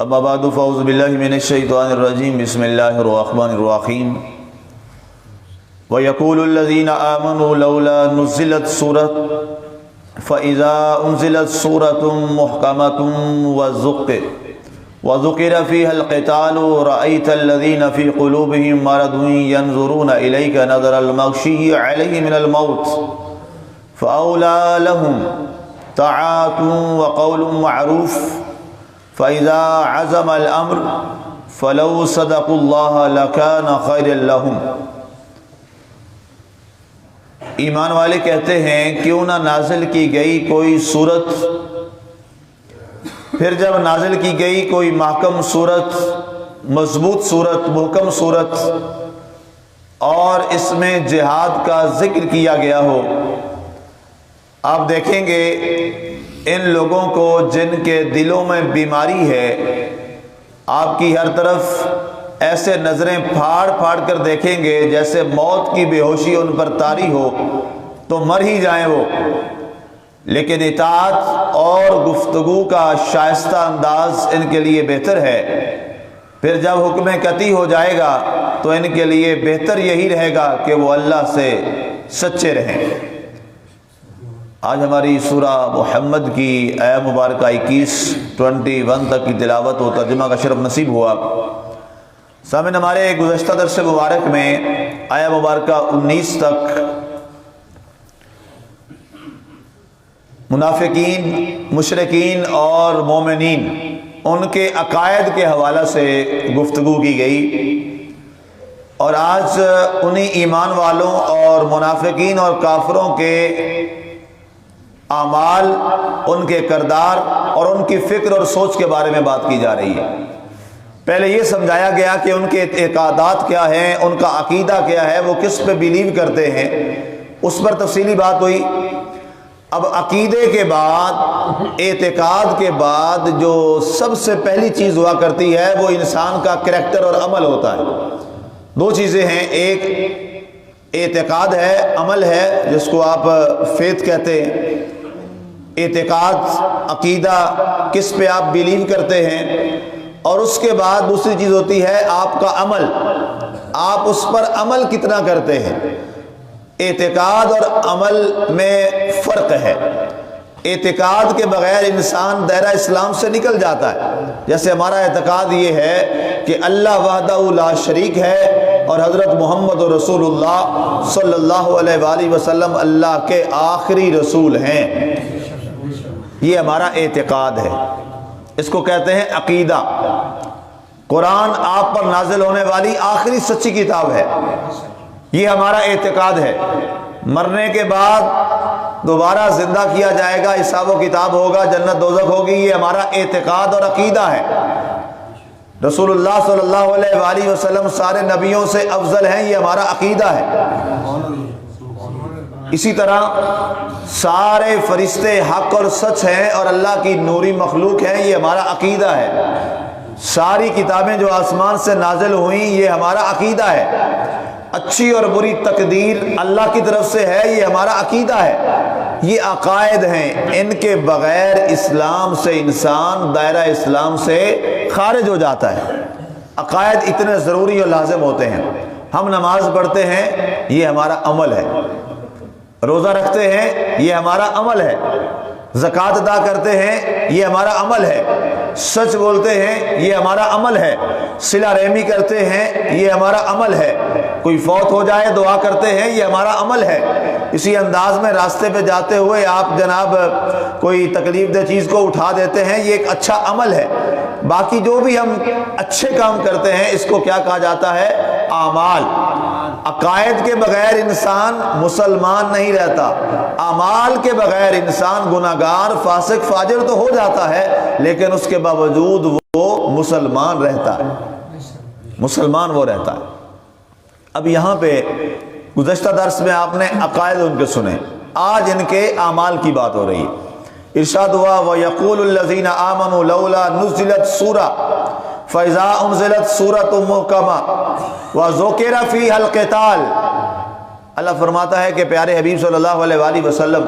اما بعد فاعوذ باللہ من الشیطان الرجیم بسم اللہ الرحمن الرحیم وَيَقُولُ الَّذِينَ آمَنُوا لَوْلَا نُزِّلَتْ سُورَةٌ فَإِذَا أُنزِلَتْ سُورَةٌ مُحْكَمَةٌ وَذُكِرَ فِيهَا الْقِتَالُ رَأَيْتَ الَّذِينَ فِي قُلُوبِهِم مَّرَضٌ يَنظُرُونَ إِلَيْكَ نَظَرَ الْمَغْشِيِّ عَلَيْهِ مِنَ الْمَوْتِ فَأَوْلَىٰ لَهُمْ طَاعَةٌ وَقَوْلٌ مَّعْرُوفٌ فَإِذَا عَزَمَ الْأَمْرُ فَلَوْ صَدَقُوا اللَّهَ لَكَانَ خَيْرًا لَّهُمْ۔ ایمان والے کہتے ہیں کیوں نہ نازل کی گئی کوئی صورت، پھر جب نازل کی گئی کوئی محکم صورت، مضبوط صورت، محکم صورت، اور اس میں جہاد کا ذکر کیا گیا ہو۔ آپ دیکھیں گے ان لوگوں کو جن کے دلوں میں بیماری ہے، آپ کی ہر طرف ایسے نظریں پھاڑ پھاڑ کر دیکھیں گے جیسے موت کی بے ہوشی ان پر طاری ہو تو مر ہی جائیں وہ، لیکن اطاعت اور گفتگو کا شائستہ انداز ان کے لیے بہتر ہے۔ پھر جب حکم قطعی ہو جائے گا تو ان کے لیے بہتر یہی رہے گا کہ وہ اللہ سے سچے رہیں۔ آج ہماری سورہ محمد کی آیہ مبارکہ 21 تک کی تلاوت و ترجمہ کا شرف نصیب ہوا۔ سامعین، ہمارے گزشتہ درس مبارک میں آیہ مبارکہ 19 تک منافقین، مشرکین اور مومنین ان کے عقائد کے حوالہ سے گفتگو کی گئی، اور آج انہی ایمان والوں اور منافقین اور کافروں کے اعمال، ان کے کردار اور ان کی فکر اور سوچ کے بارے میں بات کی جا رہی ہے۔ پہلے یہ سمجھایا گیا کہ ان کے اعتقادات کیا ہیں، ان کا عقیدہ کیا ہے، وہ کس پہ بیلیو کرتے ہیں، اس پر تفصیلی بات ہوئی۔ اب عقیدے کے بعد، اعتقاد کے بعد جو سب سے پہلی چیز ہوا کرتی ہے وہ انسان کا کریکٹر اور عمل ہوتا ہے۔ دو چیزیں ہیں، ایک اعتقاد ہے، عمل ہے جس کو آپ فیتھ کہتے ہیں۔ اعتقاد، عقیدہ، کس پہ آپ بیلیو کرتے ہیں، اور اس کے بعد دوسری چیز ہوتی ہے آپ کا عمل، آپ اس پر عمل کتنا کرتے ہیں۔ اعتقاد اور عمل میں فرق ہے۔ اعتقاد کے بغیر انسان دائرہ اسلام سے نکل جاتا ہے۔ جیسے ہمارا اعتقاد یہ ہے کہ اللہ وحدہ لا شریک ہے اور حضرت محمد رسول اللہ صلی اللہ علیہ وآلہ وسلم اللہ کے آخری رسول ہیں، یہ ہمارا اعتقاد ہے، اس کو کہتے ہیں عقیدہ۔ قرآن آپ پر نازل ہونے والی آخری سچی کتاب ہے، یہ ہمارا اعتقاد ہے۔ مرنے کے بعد دوبارہ زندہ کیا جائے گا، حساب و کتاب ہوگا، جنت دوزخ ہوگی، یہ ہمارا اعتقاد اور عقیدہ ہے۔ رسول اللہ صلی اللہ علیہ وآلہ وسلم سارے نبیوں سے افضل ہیں، یہ ہمارا عقیدہ ہے۔ اسی طرح سارے فرشتے حق اور سچ ہیں اور اللہ کی نوری مخلوق ہیں، یہ ہمارا عقیدہ ہے۔ ساری کتابیں جو آسمان سے نازل ہوئیں، یہ ہمارا عقیدہ ہے۔ اچھی اور بری تقدیر اللہ کی طرف سے ہے، یہ ہمارا عقیدہ ہے۔ یہ عقائد ہیں، ان کے بغیر اسلام سے انسان دائرہ اسلام سے خارج ہو جاتا ہے۔ عقائد اتنے ضروری اور لازم ہوتے ہیں۔ ہم نماز پڑھتے ہیں، یہ ہمارا عمل ہے۔ روزہ رکھتے ہیں، یہ ہمارا عمل ہے۔ زکوٰۃ ادا کرتے ہیں، یہ ہمارا عمل ہے۔ سچ بولتے ہیں، یہ ہمارا عمل ہے۔ صلہ رحمی کرتے ہیں، یہ ہمارا عمل ہے۔ کوئی فوت ہو جائے دعا کرتے ہیں، یہ ہمارا عمل ہے۔ اسی انداز میں راستے پہ جاتے ہوئے آپ جناب کوئی تکلیف دہ چیز کو اٹھا دیتے ہیں، یہ ایک اچھا عمل ہے۔ باقی جو بھی ہم اچھے کام کرتے ہیں اس کو کیا کہا جاتا ہے؟ اعمال۔ عقائد کے بغیر انسان مسلمان نہیں رہتا، اعمال کے بغیر انسان گناہگار، فاسق، فاجر تو ہو جاتا ہے، لیکن اس کے باوجود وہ مسلمان رہتا ہے، مسلمان وہ رہتا ہے۔ اب یہاں پہ گزشتہ درس میں آپ نے عقائد ان کے سنے، آج ان کے اعمال کی بات ہو رہی ہے۔ ارشاد ہوا وَيَقُولُ الَّذِينَ آمَنُوا لَوْلَا نُزِّلَتْ سُورَةٌ فَإِذَا أُنزِلَتْ سُورَةٌ مُحْكَمَةٌ وَذُكِرَ فِيهَا الْقِتَالُ۔ اللہ فرماتا ہے کہ پیارے حبیب صلی اللہ علیہ وآلہ وسلم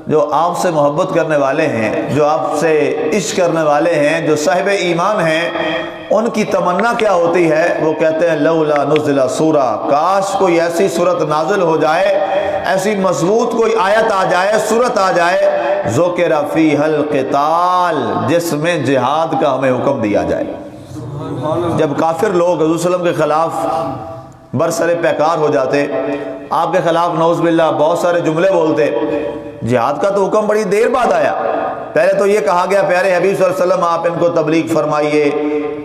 جو آپ سے محبت کرنے والے ہیں، جو آپ سے عشق کرنے والے ہیں، جو صاحب ایمان ہیں، ان کی تمنا کیا ہوتی ہے؟ وہ کہتے ہیں لولا نزل سورہ، کاش کوئی ایسی صورت نازل ہو جائے، ایسی مضبوط کوئی آیت آ جائے، صورت آ جائے، ذکر فیہا القتال، جس میں جہاد کا ہمیں حکم دیا جائے۔ جب کافر لوگ حضور صلی اللہ علیہ وسلم کے خلاف برسر پیکار ہو جاتے، آپ کے خلاف نعوذ باللہ بہت سارے جملے بولتے، جہاد کا تو حکم بڑی دیر بعد آیا۔ پہلے تو یہ کہا گیا پیارے حبیب صلی اللہ علیہ وسلم آپ ان کو تبلیغ فرمائیے،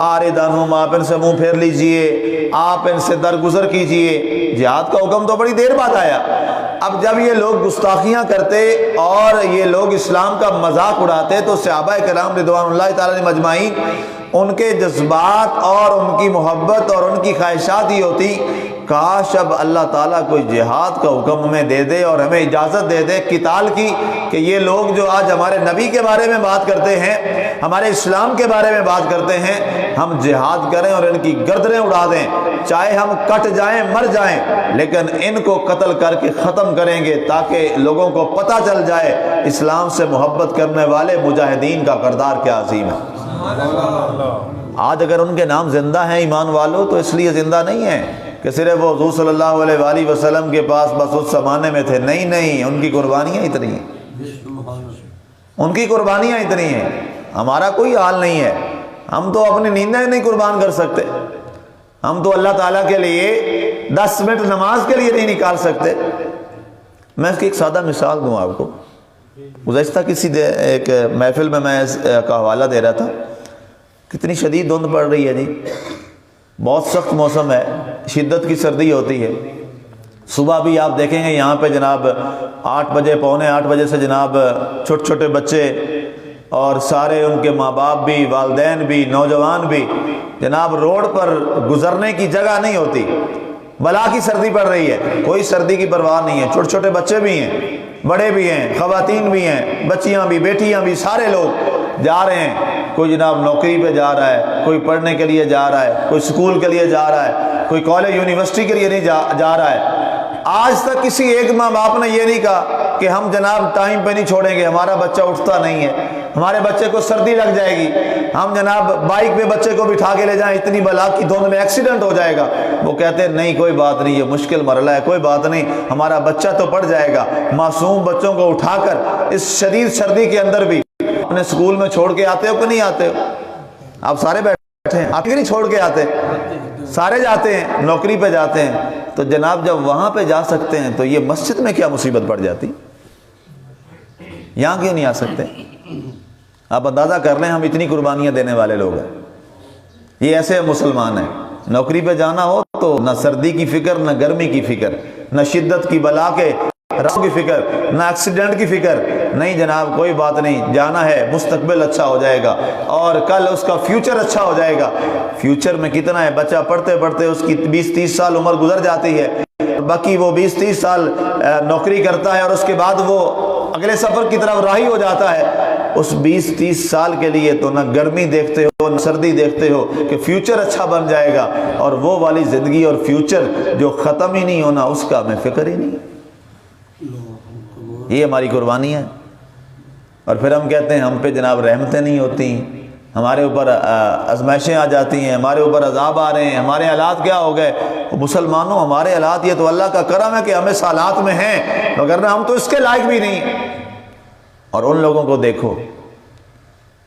آرد عنہم، آپ ان سے منہ پھیر لیجئے، آپ ان سے درگزر کیجئے۔ جہاد کا حکم تو بڑی دیر بعد آیا۔ اب جب یہ لوگ گستاخیاں کرتے اور یہ لوگ اسلام کا مذاق اڑاتے تو صحابہ کرام رضوان اللہ تعالی علیہم اجمعین، ان کے جذبات اور ان کی محبت اور ان کی خواہشات یہ ہوتی، کاش اب اللہ تعالیٰ کوئی جہاد کا حکم ہمیں دے دے اور ہمیں اجازت دے دے قتال کی، کہ یہ لوگ جو آج ہمارے نبی کے بارے میں بات کرتے ہیں، ہمارے اسلام کے بارے میں بات کرتے ہیں، ہم جہاد کریں اور ان کی گردنیں اڑا دیں، چاہے ہم کٹ جائیں مر جائیں، لیکن ان کو قتل کر کے ختم کریں گے تاکہ لوگوں کو پتہ چل جائے اسلام سے محبت کرنے والے مجاہدین کا کردار کیا عظیم ہے۔ آج اگر ان کے نام زندہ ہیں ایمان والوں تو اس لیے زندہ نہیں ہیں کہ صرف وہ حضور صلی اللہ علیہ وآلہ وسلم کے پاس بس اس زمانے میں تھے، نہیں نہیں، ان کی قربانیاں اتنی ہیں، ان کی قربانیاں اتنی ہیں، ہمارا کوئی حال نہیں ہے، ہم تو اپنی نیندیں نہیں قربان کر سکتے، ہم تو اللہ تعالیٰ کے لیے 10 منٹ نماز کے لیے نہیں نکال سکتے۔ میں اس کی ایک سادہ مثال دوں آپ کو۔ گزشتہ کسی ایک محفل میں اس کا حوالہ دے رہا تھا، کتنی شدید دھند پڑ رہی ہے جی، بہت سخت موسم ہے، شدت کی سردی ہوتی ہے۔ صبح بھی آپ دیکھیں گے یہاں پہ جناب 8 بجے، پونے 8 بجے سے جناب چھوٹے چھوٹے بچے اور سارے ان کے ماں باپ بھی، والدین بھی، نوجوان بھی، جناب روڈ پر گزرنے کی جگہ نہیں ہوتی، بلا کی سردی پڑ رہی ہے، کوئی سردی کی پرواہ نہیں ہے، چھوٹے چھوٹے بچے بھی ہیں، بڑے بھی ہیں، خواتین بھی ہیں، بچیاں بھی، بیٹیاں بھی، سارے لوگ جا رہے ہیں۔ کوئی جناب نوکری پہ جا رہا ہے، کوئی پڑھنے کے لیے جا رہا ہے، کوئی سکول کے لیے جا رہا ہے، کوئی کالج یونیورسٹی کے لیے نہیں جا رہا ہے۔ آج تک کسی ایک ماں باپ نے یہ نہیں کہا کہ ہم جناب ٹائم پہ نہیں چھوڑیں گے، ہمارا بچہ اٹھتا نہیں ہے، ہمارے بچے کو سردی لگ جائے گی، ہم جناب بائک پہ بچے کو بٹھا کے لے جائیں، اتنی بلا کی دھند میں ایکسیڈنٹ ہو جائے گا۔ وہ کہتے ہیں نہیں کوئی بات نہیں، یہ مشکل مرحلہ ہے، کوئی بات نہیں، ہمارا بچہ تو پڑ جائے گا۔ معصوم بچوں کو اٹھا کر اس شدید سردی کے اندر بھی اپنے سکول میں چھوڑ کے آتے ہو کہ نہیں آتے ہو؟ آپ سارے بیٹھے ہیں، آپ نہیں چھوڑ کے آتے؟ سارے جاتے ہیں، نوکری پہ جاتے ہیں۔ تو جناب جب وہاں پہ جا سکتے ہیں تو یہ مسجد میں کیا مصیبت پڑ جاتی؟ یہاں کیوں نہیں آ سکتے؟ آپ اندازہ کر لیں، ہم اتنی قربانیاں دینے والے لوگ ہیں، یہ ایسے مسلمان ہیں، نوکری پہ جانا ہو تو نہ سردی کی فکر، نہ گرمی کی فکر، نہ شدت کی بلا کے راہ کی فکر، نہ ایکسیڈنٹ کی فکر، نہیں جناب کوئی بات نہیں، جانا ہے، مستقبل اچھا ہو جائے گا اور کل اس کا فیوچر اچھا ہو جائے گا۔ فیوچر میں کتنا ہے، بچہ پڑھتے پڑھتے اس کی 20-30 سال عمر گزر جاتی ہے، باقی وہ 20-30 سال نوکری کرتا ہے اور اس کے بعد وہ اگلے سفر کی طرف راہی ہو جاتا ہے۔ اس 20-30 سال کے لیے تو نہ گرمی دیکھتے ہو نہ سردی دیکھتے ہو کہ فیوچر اچھا بن جائے گا، اور وہ والی زندگی اور فیوچر جو ختم ہی نہیں ہونا اس کا ہمیں فکر ہی نہیں۔ یہ ہماری قربانی ہے، اور پھر ہم کہتے ہیں ہم پہ جناب رحمتیں نہیں ہوتی، ہمارے اوپر آزمائشیں آ جاتی ہیں، ہمارے اوپر عذاب آ رہے ہیں، ہمارے حالات کیا ہو گئے۔ مسلمانوں ہمارے حالات یہ تو اللہ کا کرم ہے کہ ہم اس حالات میں ہیں، مگر ہم تو اس کے لائق بھی نہیں۔ اور ان لوگوں کو دیکھو،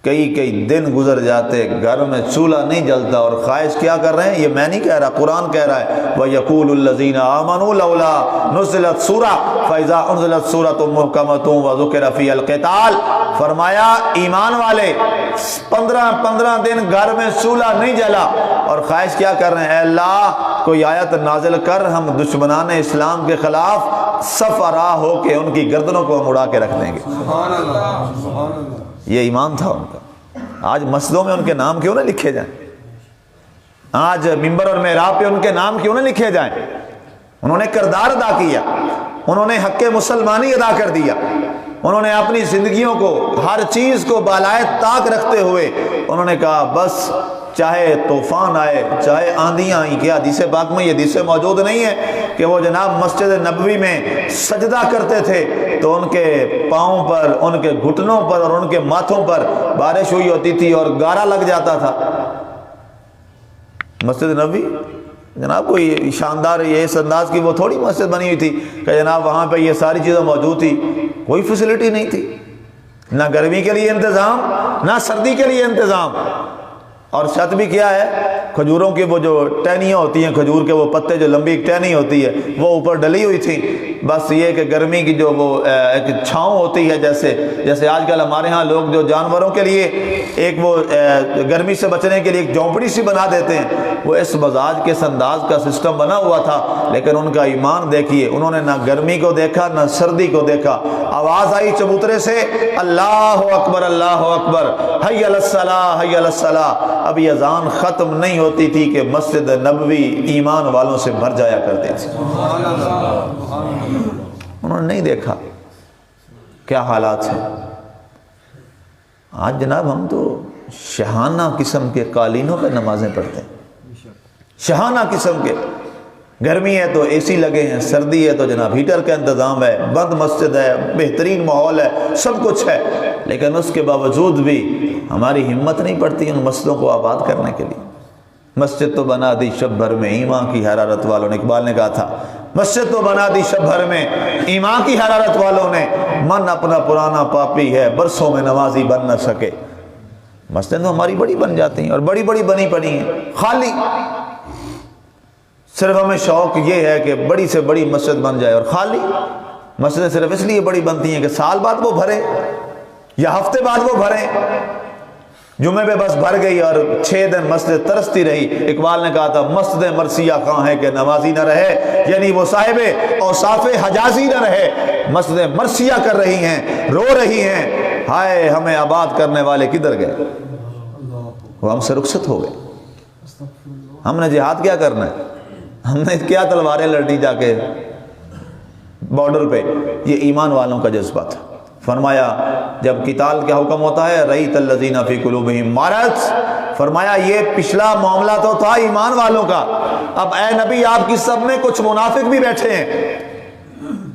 کئی دن گزر جاتے، گھر میں چولہا نہیں جلتا، اور خواہش کیا کر رہے ہیں؟ یہ میں نہیں کہہ رہا، قرآن کہہ رہا ہے وَيَقُولُ الَّذِينَ آمَنُوا لَوْلَا نُزِّلَتْ سُورَةٌ فَإِذَا أُنزِلَتْ سُورَةٌ مُحْكَمَةٌ وَذُكِرَ فِيهَا الْقِتَالُ، فرمایا ایمان والے 15 دن گھر میں چولہا نہیں جلا، اور خواہش کیا کر رہے ہیں؟ اے اللہ کوئی آیت نازل کر، ہم دشمنان اسلام کے خلاف صف آراہ ہو کے ان کی گردنوں کو ہم اڑا کے رکھ دیں گے۔ سبحان اللہ، سبحان اللہ۔ یہ ایمان تھا ان کا۔ آج مسجدوں میں ان کے نام کیوں نہ لکھے جائیں؟ آج منبر اور محراب پہ ان کے نام کیوں نہ لکھے جائیں؟ انہوں نے کردار ادا کیا، انہوں نے حق مسلمانی ادا کر دیا، انہوں نے اپنی زندگیوں کو ہر چیز کو بالائے طاق رکھتے ہوئے انہوں نے کہا بس چاہے طوفان آئے، چاہے آندیاں آئیں، کیا حدیث پاک میں یہ حدیث موجود نہیں ہے کہ وہ جناب مسجد نبوی میں سجدہ کرتے تھے تو ان کے پاؤں پر، ان کے گھٹنوں پر اور ان کے ماتھوں پر بارش ہوئی ہوتی تھی اور گارا لگ جاتا تھا؟ مسجد نبوی جناب کوئی شاندار یہ اس انداز کی وہ تھوڑی مسجد بنی ہوئی تھی کہ جناب وہاں پہ یہ ساری چیزیں موجود تھی، کوئی فیسلٹی نہیں تھی، نہ گرمی کے لیے انتظام نہ سردی کے لیے انتظام۔ اور چھت بھی کیا ہے، کھجوروں کی وہ جو ٹہنیاں ہوتی ہیں، کھجور کے وہ پتے جو لمبی ایک ٹہنی ہوتی ہے وہ اوپر ڈلی ہوئی تھی، بس یہ کہ گرمی کی جو وہ ایک چھاؤں ہوتی ہے، جیسے آج کل ہمارے ہاں لوگ جو جانوروں کے لیے ایک وہ گرمی سے بچنے کے لیے ایک جھونپڑی سی بنا دیتے ہیں، وہ اس مزاج کے اس انداز کا سسٹم بنا ہوا تھا۔ لیکن ان کا ایمان دیکھیے، انہوں نے نہ گرمی کو دیکھا نہ سردی کو دیکھا۔ آواز آئی چبوترے سے، اللہ اکبر اللہ اکبر، حی علی الصلاۃ حی علی الصلاۃ۔ اب یہ اذان ختم نہیں ہوتی تھی کہ مسجد نبوی ایمان والوں سے بھر جایا کرتے تھے۔ انہوں نے نہیں دیکھا کیا حالات ہیں۔ آج جناب ہم تو شہانہ قسم کے قالینوں پہ نمازیں پڑھتے ہیں، شہانہ قسم کے۔ گرمی ہے تو اے سی لگے ہیں، سردی ہے تو جناب ہیٹر کا انتظام ہے، بند مسجد ہے، بہترین ماحول ہے، سب کچھ ہے، لیکن اس کے باوجود بھی ہماری ہمت نہیں پڑتی ان مسجدوں کو آباد کرنے کے لیے۔ مسجد تو بنا دی شب بھر میں ایمان کی حرارت والوں نے، اقبال نے کہا تھا مسجد تو بنا دی شب بھر میں ایمان کی حرارت والوں نے، من اپنا پرانا پاپی ہے برسوں میں نمازی بن نہ سکے۔ مسجد تو ہماری بڑی بن جاتی ہیں اور بڑی بڑی بنی پڑی ہیں، خالی صرف ہمیں شوق یہ ہے کہ بڑی سے بڑی مسجد بن جائے، اور خالی مسجدیں صرف اس لیے بڑی بنتی ہیں کہ سال بعد وہ بھرے یا ہفتے بعد وہ بھریں۔ جمعے پہ بس بھر گئی اور 6 دن مسجد ترستی رہی۔ اقبال نے کہا تھا مسجد مرثیہ کہاں ہے کہ نمازی نہ رہے، یعنی وہ صاحب اوصاف حجازی نہ رہے۔ مسجد مرثیہ کر رہی ہیں، رو رہی ہیں، ہائے ہمیں آباد کرنے والے کدھر گئے؟ وہ ہم سے رخصت ہو گئے۔ ہم نے جہاد کیا کرنا ہے؟ ہم نے کیا تلواریں لڑنی جا کے بارڈر پہ؟ یہ ایمان والوں کا جذبہ تھا۔ فرمایا جب قتال کا حکم ہوتا ہے رئیت الذین فی قلوبہم مرض، فرمایا یہ پچھلا معاملہ تو تھا ایمان والوں کا، اب اے نبی آپ کی سب میں کچھ منافق بھی بیٹھے ہیں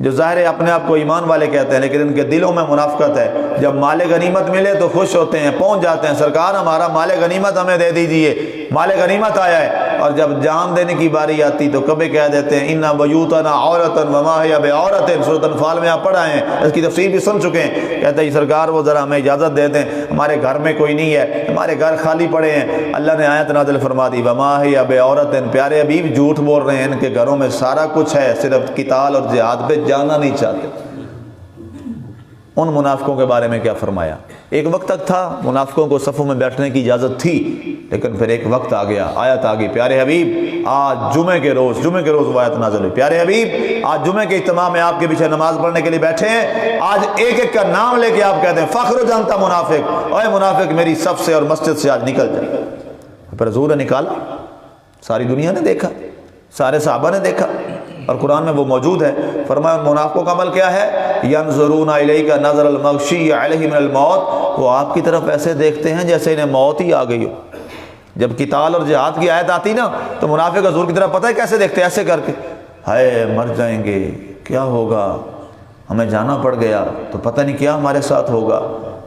جو ظاہر اپنے آپ کو ایمان والے کہتے ہیں لیکن ان کے دلوں میں منافقت ہے۔ جب مال غنیمت ملے تو خوش ہوتے ہیں، پہنچ جاتے ہیں سرکار ہمارا مال غنیمت ہمیں دے دیجئے، مال غنیمت آیا ہے، اور جب جان دینے کی باری آتی تو کبھی کہہ دیتے ہیں اِنَّ بَيُوتَنَا عَوْرَةً وَمَا هِيَ بِعَوْرَةٍ۔ سورۃ انفال میں آپ پڑھا ہے، اس کی تفسیر بھی سن چکے ہیں۔ کہتے ہیں سرکار وہ ذرا ہمیں اجازت دے دیں، ہمارے گھر میں کوئی نہیں ہے، ہمارے گھر خالی پڑے ہیں۔ اللہ نے آیت نازل فرما دی وَمَا هِيَ بِعَوْرَةٍ، پیارے حبیب جھوٹ بول رہے ہیں، ان کے گھروں میں سارا کچھ ہے، صرف قتال اور جہاد پہ جانا نہیں چاہتے۔ ان منافقوں کے بارے میں کیا فرمایا؟ ایک وقت تک تھا منافقوں کو صفوں میں بیٹھنے کی اجازت تھی، لیکن پھر ایک وقت آ گیا، آیت آ گئی پیارے حبیب آج جمعے کے روز وہ آیت نازل ہوئی، پیارے حبیب آج جمعے کے اجتماع میں آپ کے پیچھے نماز پڑھنے کے لیے بیٹھے ہیں، آج ایک ایک کا نام لے کے آپ کہتے ہیں فخر جانتا منافق، اے منافق میری صف سے اور مسجد سے آج نکل جائے۔ پھر حضور نے نکالا، ساری دنیا نے دیکھا، سارے صحابہ نے دیکھا، اور قرآن میں وہ موجود ہے۔ فرمایا منافقوں کا عمل کیا ہے؟ ینظرون الیک نظر المغشی علیہ من الموت، وہ آپ کی طرف ایسے دیکھتے ہیں جیسے انہیں موت ہی آ گئی ہو۔ جب قتال اور جہاد کی آیت آتی نا تو منافق حضور کی طرف پتہ ہے کیسے دیکھتے ہیں؟ ایسے کر کے، ہائے مر جائیں گے، کیا ہوگا، ہمیں جانا پڑ گیا تو پتہ نہیں کیا ہمارے ساتھ ہوگا۔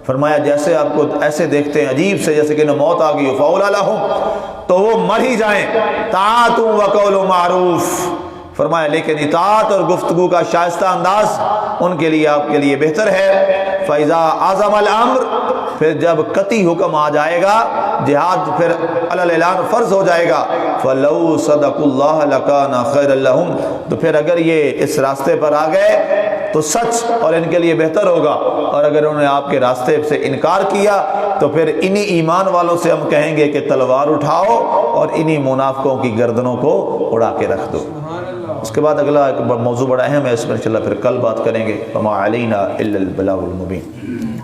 فرمایا جیسے آپ کو ایسے دیکھتے ہیں عجیب سے جیسے کہ انہیں موت آ گئی ہو، فَأَوْلَىٰ لَهُمْ، تو وہ مر ہی جائیں، طاعۃ وَقَوْلٌ مَعْرُوف، فرمایا لیکن اطاعت اور گفتگو کا شائستہ انداز ان کے لیے آپ کے لیے بہتر ہے۔ فَإِذَا عَزَمَ الْأَمْرُ، پھر جب قطعی حکم آ جائے گا، جہاد پھر علی الاعلان فرض ہو جائے گا، فَلَوْ صَدَقُوا اللَّهَ لَكَانَ خَيْرًا لَهُمْ، تو پھر اگر یہ اس راستے پر آ گئے تو سچ اور ان کے لیے بہتر ہوگا، اور اگر انہوں نے آپ کے راستے سے انکار کیا تو پھر انہی ایمان والوں سے ہم کہیں گے کہ تلوار اٹھاؤ اور انہی منافقوں کی گردنوں کو اڑا کے رکھ دو۔ اس کے بعد اگلا ایک موضوع بڑا اہم ہے، اس میں انشاءاللہ پھر کل بات کریں گے۔ وَمَا عَلَيْنَا إِلَّا الْبَلَاغُ الْمُبِينُ۔